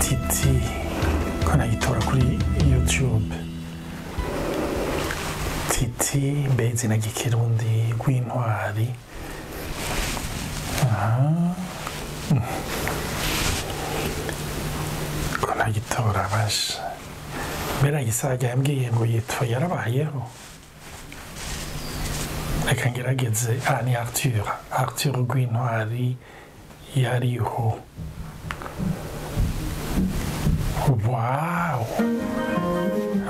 Titi ko nagitora kuri YouTube. Titi mbezi na gikirundi gw'intwari. Ko nagitora basha. Mbera gisaga yambwiye ngo yitwa yarabayeho. Reka ngerageze ni Arthur gw'intwari yariho. Wow!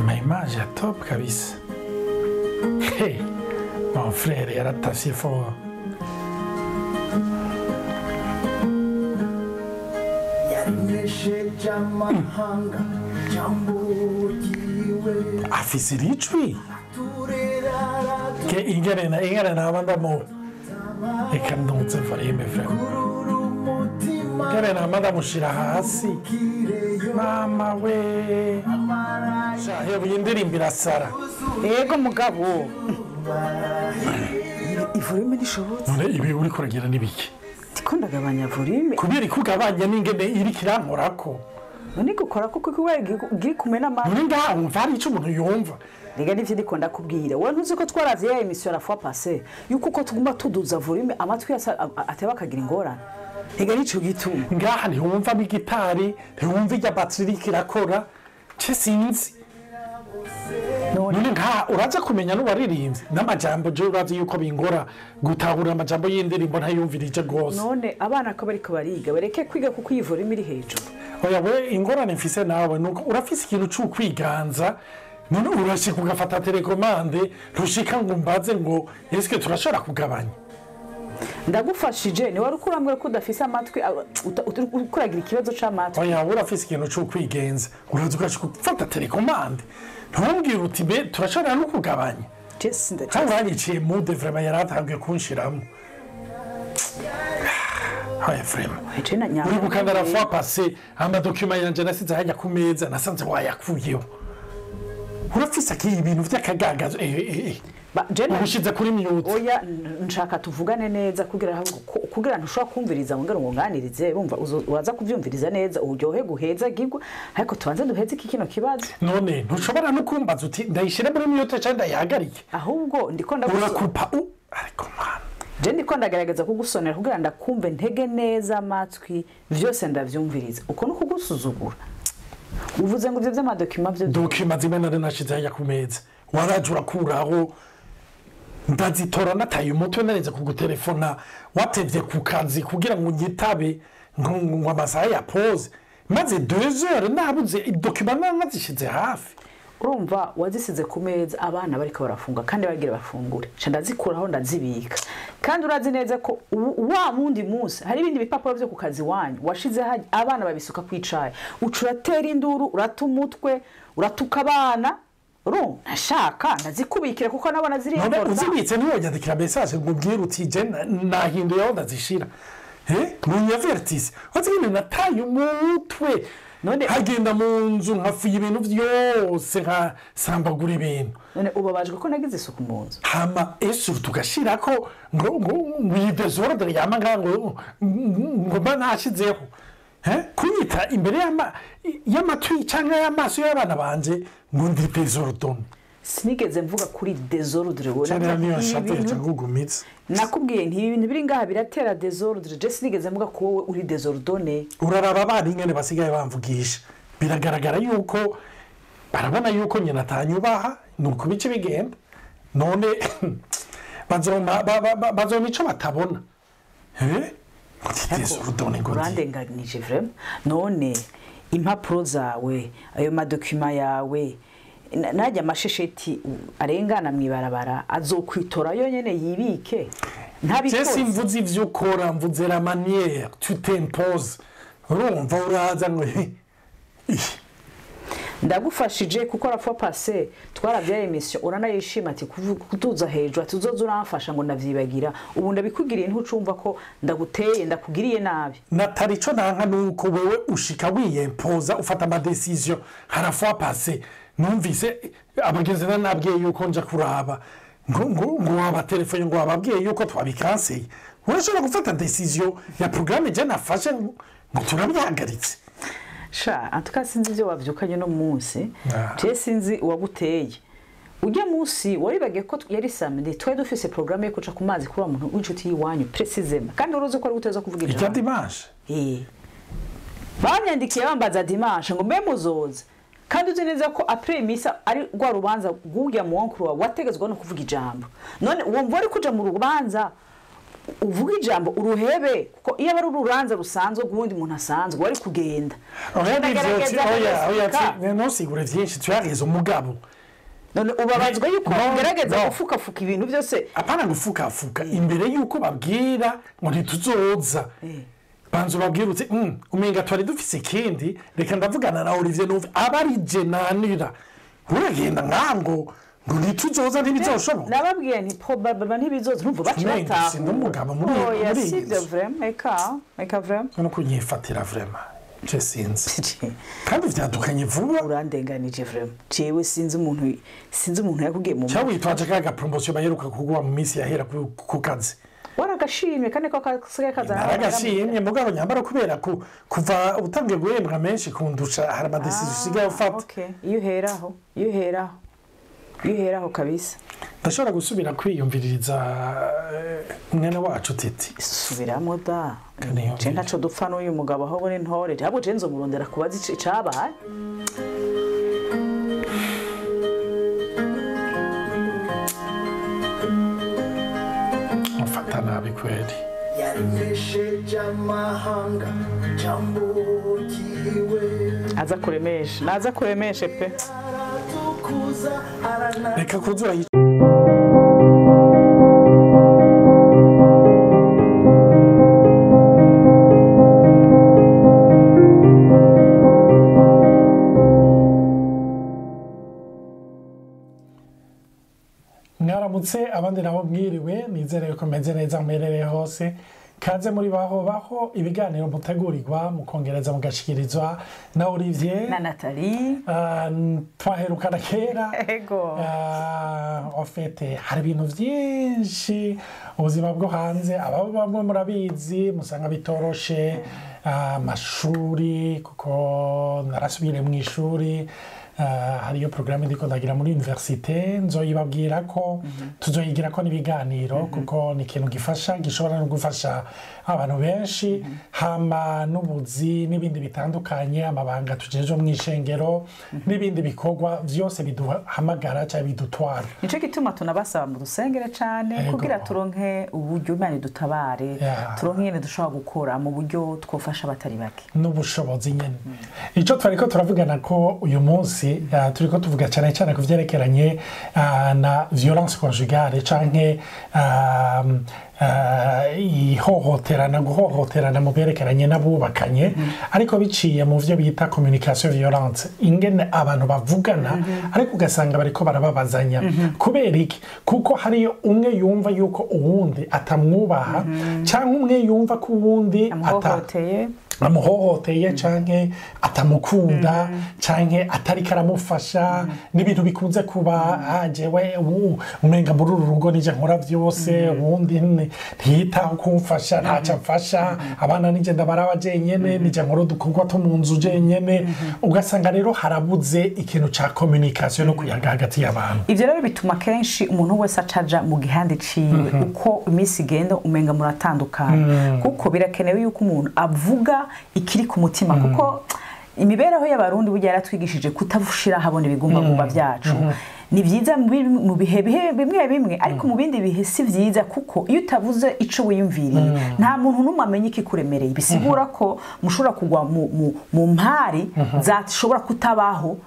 Ma image est top kabisa. Hey! Mon frère yaratashye fort. Afise icwi. Che ingerena mandamo. E candonze farembe frère. Ingerena mandamushira hasi. Mama we. Shahe yindirimba irasara. Yego mugabo. Ivurime nishobotse. None ibi uri kuragira nibiki? Tiko ndagabanya volume. Kubera ikugabanya n'ingene iri kirankorako. None gukora kuko giri kumena ama. None ngaho umva ari ico umuntu yumva. Rega nivyo ndiko ndakubwira. Wowe ntuzi ko twaravye ya emission la fois passée. Yuko ko tuguma tuduza volume amatwi ateba akagira ingorane. Rega nico gituma. Ngaha ni wumva n'igitari, ntiwumva irya batterie kirakora. Ce sinzi. None ngaha uraza kumenya n'uwaririmbye n'amajambo je urazi yuko bingora gutahura amajambo y'indirimbo ntayumvirije gose. None abana ko bariko bariga bareke kwiga kuko iyi volume iri hejuru. Oya we ingorane mfise nawe nuko urafise ikintu cyo kwiganza. None urashika ugafata telecommande rushika ngo mbaze ngo eske turashobora kugabanya. Ndagufashije ni wari kurambwira ko udafise amatwi ukuragira ikibazo c'amatwi. Oya urafise ikintu cyo kwigenza uraza ugashika ufata telecommande ntumbwire uti be turashobora no kugabanya. Kandi wanyiciye mude vraiment yaratangiye kunshiramo. Oya vraiment uri gukanda la fois passée amadokima yanje nasize hajya ku meza nasanze wayakuyeho. Urafise akiye ibintu vy'akagagazo ubushize kuri mute. Oya nshaka tuvugane neza kugira ntushobora kumviriza ngo nganirize urumva uraza kuvyumviriza neza uryohe guheza gigwa ariko tubanze duheze iki kino kibazo. None ntushobora no kumbaza uti ndayishire muri mute cyangwa ndayihagarike. Ahubwo ndiko urakupa ariko man je ndiko ndagaragaza kugusonera kugira ndakumve ntege neza amatwi vyose ndavyumviriza uko no kugusuzugura. Uvuze ngo ivyo vy'amadokima vyo dokima zimwe nari nashize hajya ku meza warajura kuraho ndazitora nataye umutwe nareze kugutelefona watevye ku kazi kugira ngo nyitabe ngo amasaha ya pause maze 2 heures nabuze dokima nazishize hafi. Urumva wazisize ku meza abana bariko barafunga kandi bagira bafungure ca ndazikuraho ndazibika kandi urazi neza ko wa mundi munsi hari ibindi bipapuro byo ku kazi wanyu washize abana babisuka kwicaye ucuratera induru uratumutwe uratuka abana nashaka ndazikubikira kuko nabona ziri important. Uzibitse niyo yandikira message ngo mbwira uti je nahinduye aho ndazishira munyavertise wazibine nataye umutwe none hagenda mu nzu nkafuye ibintu vyose nka sambagura ibintu. None ubabajwe ko nagize isuku mu nzu hama tugashira ko ngo desordre yama ngo banashizeho kunyita imbere y'amatwi cyangwa y'amaso y'abana banje ngo ndi desordre. Sinigeze mvuga kuri desordre nakubwiye nti ibintu biri ngaha biratera desordre je sinigeze mvuga ko wowe uri desordone. Uraraba abana ingene basigaye bamvugisha biragaragara yuko barabona yuko nyina atanyubaha nuko bice bigenda none bazoma ico batabona urandenganije vraiment. None impapuro zawe ayo madokima yawe najya amashesheti arengana mwibarabara azokwitora yo nyene yibike ntabikoze. Cese mvuze ivyo ukora mvuze la manière tu t'imposes urumva uraza ngo ndagufashije kuko la fois passée twaravya emission uranayishima ati kutuza hejuru ati uzoza uramfasha ngo ndavyibagira ubu ndabikugiriye ntucumva ko ndaguteye ndakugiriye nabi. Natari co nanka nuko wewe ushika wiyempoza ufata ama decision la fois passée numvise abagenzi nabwiye yuko nja kuraba ngo waba telefone ngo wababwiye yuko twabikanseye urashobora gufata decision ya programme je nafashe ngo turabyahagaritse. sha antuka sinzi ibyo wavyukanye no munsi Ah. je sinzi uwaguteye ujya munsi waribagiye ko yari samedi twari dufise programme yo kuca ku mazi kuri wa muntu w'inshuti yiwanyu precisement kandi uruzi ko ari guteza kuvuga ijya ijambo dimanche banyandikiye bambaza dimanche ngo mbe muzoza kandi uzi neza ko après misa ari rwa rubanza gurya mu onkuru wategezwa no kuvuga ijambo none wumva ari kuja mu rubanza uvuga ijambo uruhebe kuko iyo ari urubanza rusanzwe gundi muntu asanzwe wari kugenda nosigure vyinshi tuyageze umugabo none ubabazwa yuko No, ugerageza no. gufukafuka ibintu byose apana gufukafuka imbere yuko babwira ngo ntituzoza banza ubabwira uti umenga twari dufise ikindi reka ndavugana na Olivier numve aba ari je nanira uragenda nkango ngo ntituzoza ntibizoshoboka nababwiye nti probablement ntibizoza numva baci Umenga bataha si n'umugabo muri oya iyi sivyo nzu. vraiment eka vraiment no kunyifatira vraiment je sinzi kandi vyadukanye vuba urandenganije vraiment jewe sinzi umuntu yakubwiye mu cyangwa witwaje kaga promotion baheruka kugwa mu minsi yahera ku kazi waragashimye kandi ko kasigaye kazana naragashimye mugabo nyambara kubera kuva utangiye guhembwa menshi kundusha hari amadesizio usigaye ufata okay iyo uheraho kabisa ndashobora gusubira kwiyumviririza mwene wacu titi subiramo da Niyo je ntaco dupfa n'uyu mugabo ahubwo ni ntore ahubwo je nzomurondera kubaza icabaye mufata nabi kweli yarimesheje amahanga jambo ryiwe naza kuremeshe pe aratukuza arana reka kuzura mwaramutse abandi nabo mwiriwe nizere ko meze neza muherereye hose kaze muri baho ibiganiro mutegurirwa mukongereza mugashikirizwa na Olivier na Nathalie twaherukana kera ego ofete hari ibintu byinshi ubuzima bwo hanze bamwe murabizi musanga bitoroshe amashuri kuko narasubire mu ishuri hariyo programme ndiko ndagira muri université nzoyibabwira ko tuzoyigira ko nibiganiro kuko ni ikintu gifasha gishobora no gufasha abantu benshi hama n'ubuzi n'ibindi bitandukanye amabanga tujeje mu ishengero n'ibindi bikorwa byose biduhamagara cyangwa bidutwara nico gituma tunabasaba mu dusengere cyane kugira turonke uburyo Imana dutabare turonke nyene dushobora gukora mu buryo twofasha abatari bake n'ubushobozi nyene ico twariko turavugana ko uyu munsi turiko tuvuga cyane cyane ku vyerekeranye na violence conjugale canke guhohoterana mu byerekeranye n'abubakanye ariko biciye mu byo bita communication violence ingene abantu bavugana ariko ugasanga bariko barababazanya kubera iki kuko hariyo umwe yumva yuko uwundi atamwubaha cyangwa umwe yumva ko uwundi amuhohoteye canke atamukunda canke atari karamufasha n'ibintu bikunze kuba jewe umenga muri uru rugo nije nkora byose ubundi ntiyitaho kumfasha ntaca mfasha abana nije ndabaraba jenyene nije nkora udukorwa two mu nzu jenyene ugasanga rero harabuze ikintu ca communication no kuyaga hagati y'abantu ivyo rero bituma kenshi umuntu wese acaja mu gihande ciwe uko iminsi igenda umenga muratandukana kuko birakenewe yuko umuntu avuga ikiri ku mutima kuko imibereho y'abarundi burya yaratwigishije kutavushira habone bigomba byacu ni byiza mu bihe bimwe ariko mu bindi bihe si byiza kuko iyo utavuze ico wiyumviriye nta muntu n'umwe amenya ikikuremereye bisigura ko mushobora kugwa mu mpari zashobora kutabaho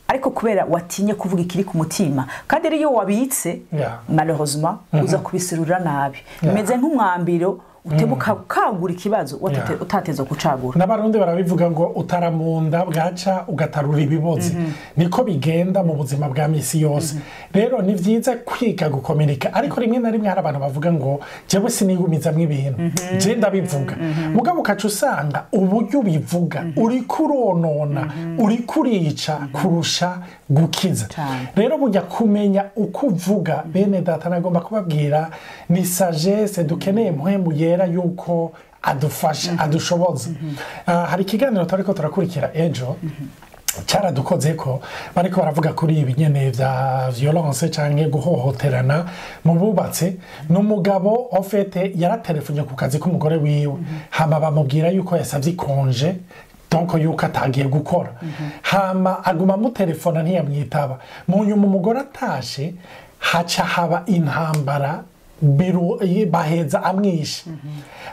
ariko kubera watinye kuvuga ikiri ku mutima kandi iyo wabitse malheureusement uza kubisirura nabi bimeze nk'umwambiro utebuka kagura ikibazo utateza kucagura n'abarundi barabivuga ngo utaramunda bwaca ugatarura ibibozi niko bigenda mu buzima bwa misi yose rero ni vyiza kwiga gukomereka ariko rimwe na rimwe hari abantu bavuga ngo jewe sinigumizamwo ibintu je ndabivuga mugabo ukaca usanga uburyo ubivuga uri kuronona uri kurica kurusha gukiza rero burya kumenya uko uvuga bene data nagomba kubabwira ni sagesse dukeneye muhemu yera yuko adufasha adushoboza. Hari ikiganiro turiko turakurikira ejo cyaradukoze ko bariko baravuga kuri ibi nyene vya violence canke guhohoterana mu bubatse n'umugabo ofete yaratelefonye ku kazi k'umugore wiwe hama bamubwira yuko yasavye konje donc yuko atagiye gukora hama aguma mu telefona ntiyamwitaba mu nyuma umugore atashe haca haba intambara baheza amwisha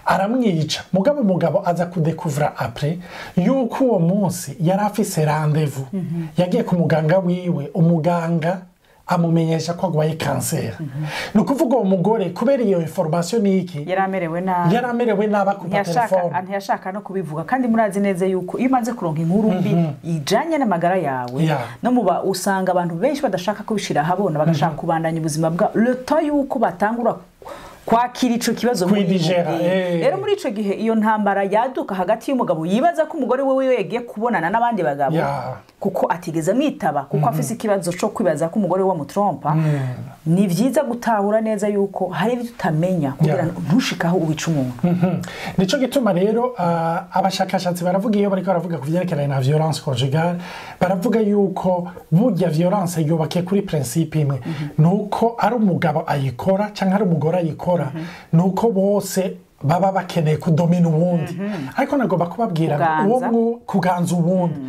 aramwica mugabo aza kudekuvura après yuko uwo munsi yari afise rendez-vous yagiye ku muganga wiwe umuganga amumenyesha ko agwaye kanseri ni ukuvuga uwo mugore kubera iyo information niki yaramerewe nabi ku telefone ntiyashaka no kubivuga kandi murazi neza yuko iyo umaze kuronka inkuru mbi ijanye n'amagara yawe no muba usanga abantu benshi badashaka kubishira habona bagashaka kubandanya ubuzima bwa le temps yuko batangura kwakira ico kibazo rero muri ico gihe iyo ntambara yaduka hagati y'umugabo yibaza ko umugore wewe yagiye kubonana n'abandi bagabo kuko atigeze mwitaba kuko afise ikibazo cyo kwibaza ko umugore wa mutrompa ni vyiza gutahura neza yuko hari ibyo utamenya kugira ntushikaho ubica umuntu nico gituma rero abashakashatsi baravuga iyo bariko baravuga ku vyerekeranye na violence conjugale baravuga yuko burya violence yubake kuri principe imwe nuko ari umugabo ayikora canke ari umugore ayikora nuko bose baba bakeneye kudomina uwundi ariko nagomba kubabwira uwo kuganza uwundi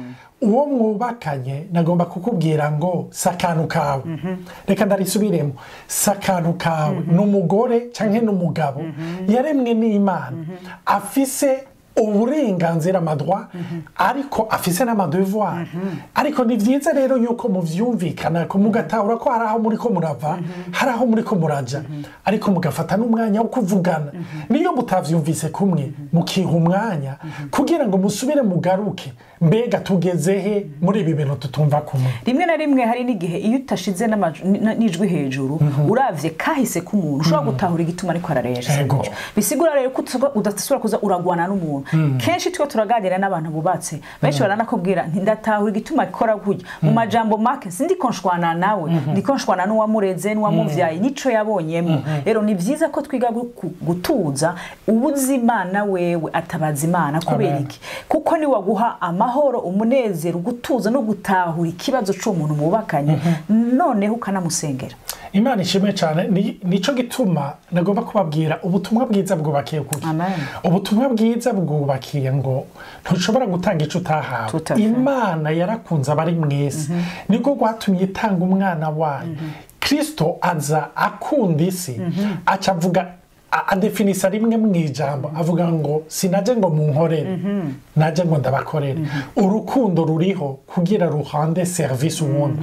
uwo mwubakanye nagomba kukubwira ngo sakanu kawe reka ndarisubiremo sakanu kawe n'umugore canke n'umugabo yaremwe n'Imana afise uburenganzira amadroit ariko afise n'amadevoir ariko ni vyiza rero yuko muvyumvikana ko mugatahura ko hari aho muri ko murava hari aho muri ko muraja ariko mugafata n'umwanya wo kuvugana niyo mutavyumvise kumwe mukiha umwanya kugira ngo musubire mugaruke mbega tugezehe muri ibi bintu tutumva kumwe rimwe na rimwe hari n'igihe iyo utashize n'ijwi hejuru uravye kahise k'umuntu ushobora gutahura igituma ariko araresha bisigura rero ko udasubira kuza uragwana n'umuntu kenshi twe turaganira n'abantu bubatse benshi baranakubwira ndatahura igituma ikora gutya mu majambo make sindi konshwana nawe ndikonshwana n'uwamureze n'uwamuvyaye nico yabonyemo rero ni vyiza ko twiga gutuza ubuzimana wewe atabaza Imana kubera iki kuko ni waguha amahoro umunezero gutuza no gutahura ikibazo c'umuntu mubakanye noneho ukanamusengera Imana ishimwe cyane nico gituma nagomba kubabwira ubutumwa bwiza bwubakiye kuki ubutumwa bwiza bwubakiye ngo ntushobora gutanga ico utahawe Imana yarakunze abari mwese niko gwatumye itanga umwana wayo Kristo aza akunda isi acavuga adefinisa rimwe mwijambo avuga ngo sinaje ngo munkorere naje ngo ndabakorere urukundo ruriho kugira ruhande service umuntu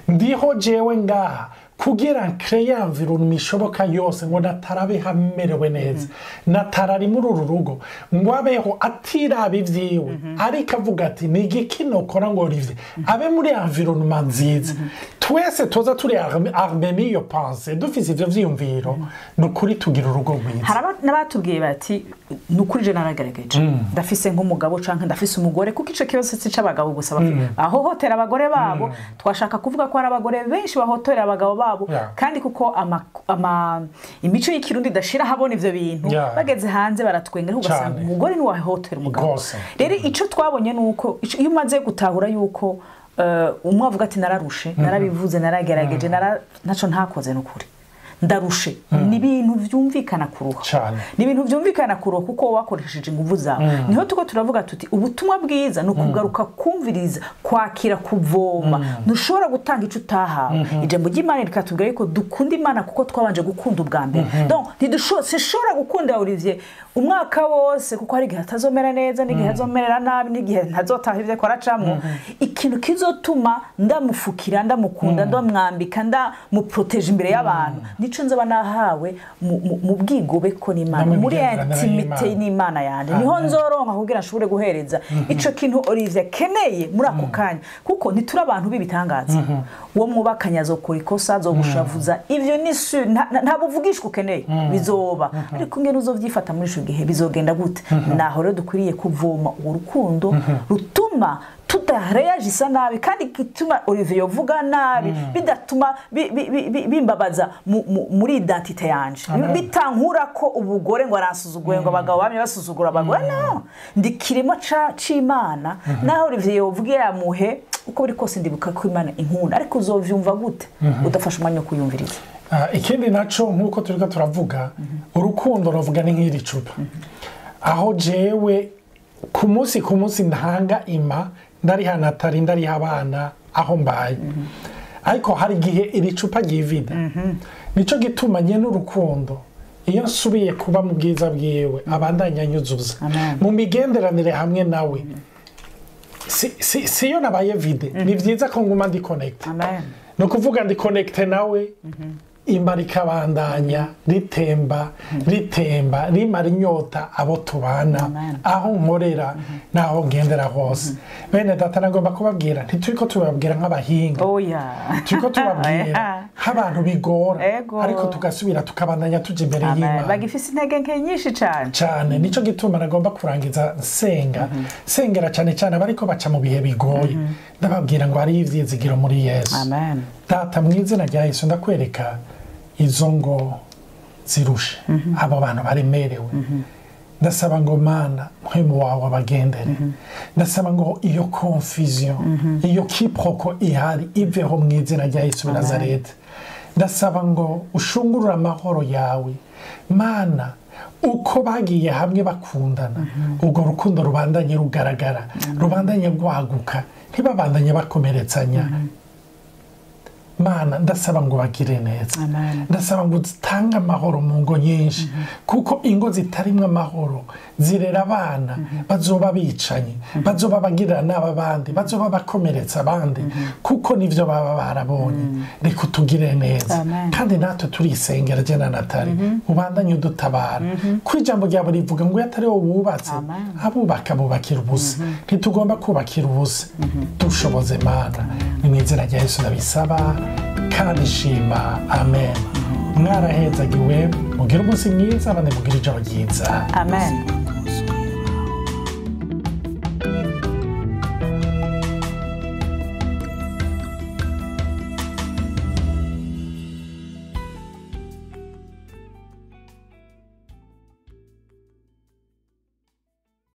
ndiho jewe ngaha kugira kreye environnement ishoboka yose ngo natarabe hamerewe neza natarari muri uru rugo ngo abeho atirabe ivyiwe ariko avuga ati ni igikino kora ngo Olivier abe muri environnement nziza twese toza turi armeni yo pense dufise ivyo vyiyumviro nukuri tugira urugo rwiza haraba nabatubwiye bati nukuri je naragaragaje ndafise nk'umugabo canke ndafise umugore kuko ico kibazo c'abagabo gusa ahohotera abagore babo twashaka kuvuga ko ari abagore benshi bahotera abagabo babo kandi kuko imico y'ikirundi dashira habona ivyo bintu bageze hanze baratwengera ugasanga umugore ni wahotera umugabo rero ico twabonye nuko iyo umaze gutahura yuko umwe avuga ati nararushe narabivuze naragerageje naco ntakoze n'ukuri ndarushe ni ibintu vyumvikana kuruha ni ibintu vyumvikana kuruha kuko wakoresheje inguvu zawe niho tuko turavuga tuti ubutumwa bwiza no kugaruka kumviriza kwakira kuvoma ntushobora gutanga ico utahawe ijambo ry'Imana rikatubwira yuko dukunda Imana kuko twabanje gukunda ubwa mbere donc ntidushobora gukunda Olivier umwaka wose kuko hari igihe atazomera neza n'igihe azomerera nabi n'igihe ntazotaha ivyo akora camwo ikintu kizotuma ndamufukira ndamukunda ndamwambika ndamuprotege imbere y'abantu nico nzaba nahawe mu bwigobe ko n'Imana muri intimite n'Imana yanje niho nzoronka kugira nshobore guhereza ico kintu Olivier keneye muri ako kanya kuko ntitura abantu bibitangaza uwo mwubakanya azokora ikosa azogushavuza ivyo ni nta buvugishwa ukeneye bizoba ariko ngene uzovyifata muri gihe bizogenda gute naho rero dukwiriye kuvoma urukundo rutuma tutareyagisa nabi kandi gituma Olivier yovuga nabi bidatuma bimbabaza muri identite yanje bitankura ko ubugore ngo arasuzuguye ngo abagabo bamye basuzugura abagore no ndikirimo c'Imana naho Olivier yovuga yamuhe uko biri kose ndibuka ko Imana inkunda ariko uzovyumva gute udafasha umwanya wo kuyumviriza. Ikindi naco nkuko turiko turavuga urukundo ruvuga ni nk'iri cupa aho jewe ku munsi ntanga ima ndari hanatari ndari abana aho mbaye ariko hari gihe iri cupa ryivida nico gituma nye n'urukundo iyo nsubiye kuba mu bwiza bwiwe abandanya nyuzuza mu migenderanire hamwe nawe siyo nabaye vide ni vyiza ko nguma ndi connect no kuvuga ndi connect nawe imba rikabandanya ritemba rimara inyota abo tubana aho nkorera naho ngendera hose bene data nagomba kubabwira ntituriko tubabwira nk'abahinga turiko tubabwira nk'abantu bigora ariko tugasubira tukabandanya tuja imbere y'Imana bagifise intege nke nyinshi cane nico gituma nagomba kurangiza sengera cane abariko baca mu bihe bigoye ndababwira ngo hari ivyizigiro muri Yesu. Amen. Data mwizina rya Yesu ndakwereka izo ngo zirushe abo bantu baremerewe ndasaba ngo Mana mpwemu wawe abagendere ndasaba ngo iyo confusion iyo kiproko ihari iveho mwizina rya Yesu wa Nazareth ndasaba ngo ushungurure amahoro yawe Mana uko bagiye hamwe bakundana ubwo rukundo rubandanye rugaragara rubandanye rwaguka ntibabandanye bakomeretsanya Mana ndasaba ngo bagire neza ndasaba ngo zitange amahoro mu ngo nyinshi kuko ingo zitarimwe amahoro zirera abana bazoba bicanye bazoba bagirira n'abandi bazoba bakomeretsa abandi kuko nivyo baba barabonye reka tugire neza kandi natwe turisengera je na Natali ubandanye udutabara ku ijambo rya buri rivuga ngo yatari wo wubatse abubaka bubakira ubusa ntitugomba kubakira ubusa dushoboze Mana ni mwizina rya Yesu ndabisaba kandi shima amen mwarahezagiwe mugire umunsi mwiza abandi mugire ijoro ryiza amen.